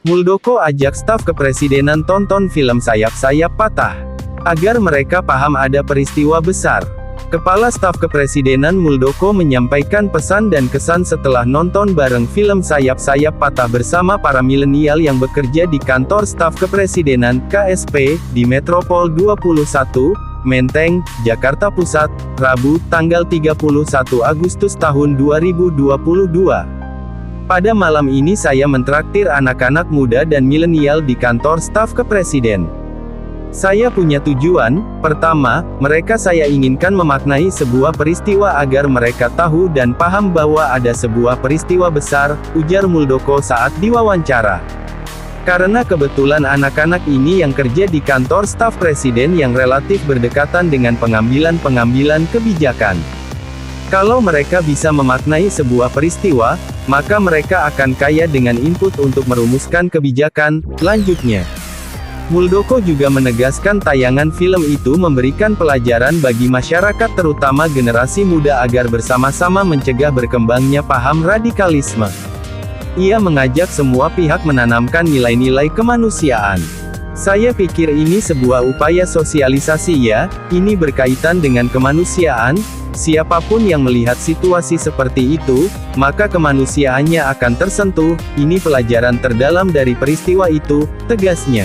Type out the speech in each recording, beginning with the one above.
Muldoko ajak staf kepresidenan tonton film Sayap-Sayap Patah. Agar mereka paham ada peristiwa besar. Kepala Staf Kepresidenan Muldoko menyampaikan pesan dan kesan setelah nonton bareng film Sayap-Sayap Patah bersama para milenial yang bekerja di kantor Staf Kepresidenan, KSP, di Metropol 21, Menteng, Jakarta Pusat, Rabu, tanggal 31 Agustus tahun 2022. Pada malam ini saya mentraktir anak-anak muda dan milenial di kantor Staf Kepresiden. Saya punya tujuan, pertama, mereka saya inginkan memaknai sebuah peristiwa agar mereka tahu dan paham bahwa ada sebuah peristiwa besar, ujar Muldoko saat diwawancara. Karena kebetulan anak-anak ini yang kerja di kantor staf presiden yang relatif berdekatan dengan pengambilan kebijakan. Kalau mereka bisa memaknai sebuah peristiwa, maka mereka akan kaya dengan input untuk merumuskan kebijakan, lanjutnya. Muldoko juga menegaskan tayangan film itu memberikan pelajaran bagi masyarakat terutama generasi muda agar bersama-sama mencegah berkembangnya paham radikalisme. Ia mengajak semua pihak menanamkan nilai-nilai kemanusiaan. Saya pikir ini sebuah upaya sosialisasi ya, ini berkaitan dengan kemanusiaan, siapapun yang melihat situasi seperti itu, maka kemanusiaannya akan tersentuh, ini pelajaran terdalam dari peristiwa itu, tegasnya.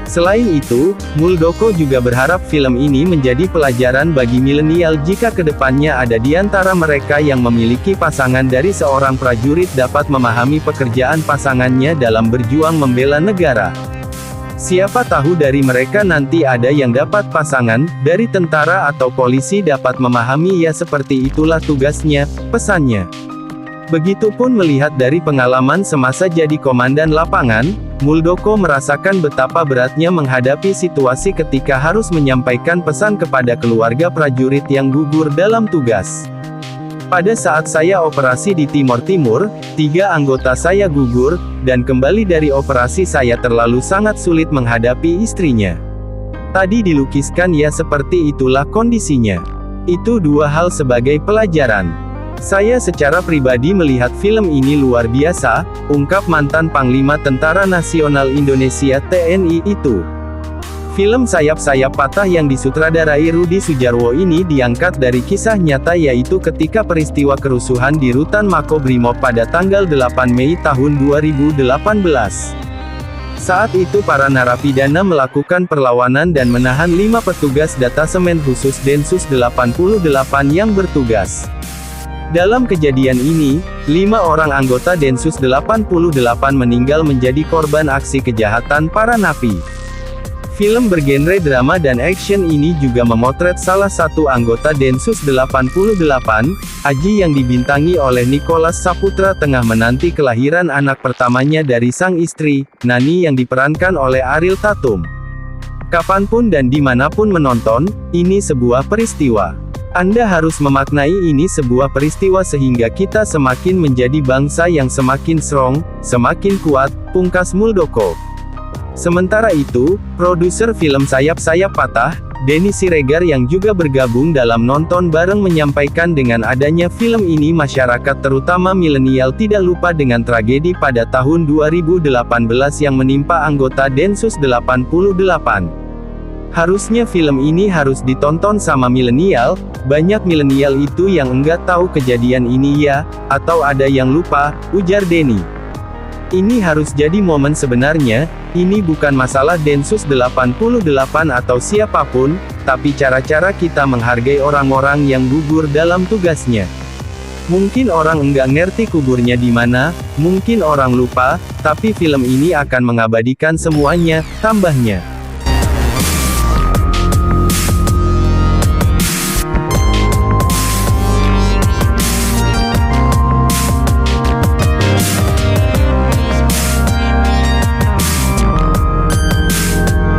Selain itu, Muldoko juga berharap film ini menjadi pelajaran bagi milenial jika kedepannya ada di antara mereka yang memiliki pasangan dari seorang prajurit dapat memahami pekerjaan pasangannya dalam berjuang membela negara. Siapa tahu dari mereka nanti ada yang dapat pasangan, dari tentara atau polisi dapat memahami ya seperti itulah tugasnya, pesannya. Begitupun melihat dari pengalaman semasa jadi komandan lapangan, Muldoko merasakan betapa beratnya menghadapi situasi ketika harus menyampaikan pesan kepada keluarga prajurit yang gugur dalam tugas. Pada saat saya operasi di Timor Timur, 3 anggota saya gugur, dan kembali dari operasi saya terlalu sangat sulit menghadapi istrinya. Tadi dilukiskan ya seperti itulah kondisinya. Itu 2 hal sebagai pelajaran. Saya secara pribadi melihat film ini luar biasa, ungkap mantan Panglima Tentara Nasional Indonesia (TNI) itu. Film Sayap-Sayap Patah yang disutradarai Rudi Sudjarwo ini diangkat dari kisah nyata yaitu ketika peristiwa kerusuhan di Rutan Makobrimob pada tanggal 8 Mei tahun 2018. Saat itu para narapidana melakukan perlawanan dan menahan 5 petugas detasemen khusus Densus 88 yang bertugas. Dalam kejadian ini, 5 orang anggota Densus 88 meninggal menjadi korban aksi kejahatan para napi. Film bergenre drama dan action ini juga memotret salah satu anggota Densus 88, Aji yang dibintangi oleh Nicholas Saputra tengah menanti kelahiran anak pertamanya dari sang istri, Nani yang diperankan oleh Ariel Tatum. Kapanpun dan dimanapun menonton, ini sebuah peristiwa. Anda harus memaknai ini sebuah peristiwa sehingga kita semakin menjadi bangsa yang semakin strong, semakin kuat, pungkas Muldoko. Sementara itu, produser film Sayap-Sayap Patah, Denny Siregar yang juga bergabung dalam nonton bareng menyampaikan dengan adanya film ini masyarakat terutama milenial tidak lupa dengan tragedi pada tahun 2018 yang menimpa anggota Densus 88. Harusnya film ini harus ditonton sama milenial, banyak milenial itu yang enggak tahu kejadian ini ya, atau ada yang lupa, ujar Denny. Ini harus jadi momen sebenarnya, ini bukan masalah Densus 88 atau siapapun, tapi cara-cara kita menghargai orang-orang yang gugur dalam tugasnya. Mungkin orang enggak ngerti kuburnya di mana, mungkin orang lupa, tapi film ini akan mengabadikan semuanya, tambahnya.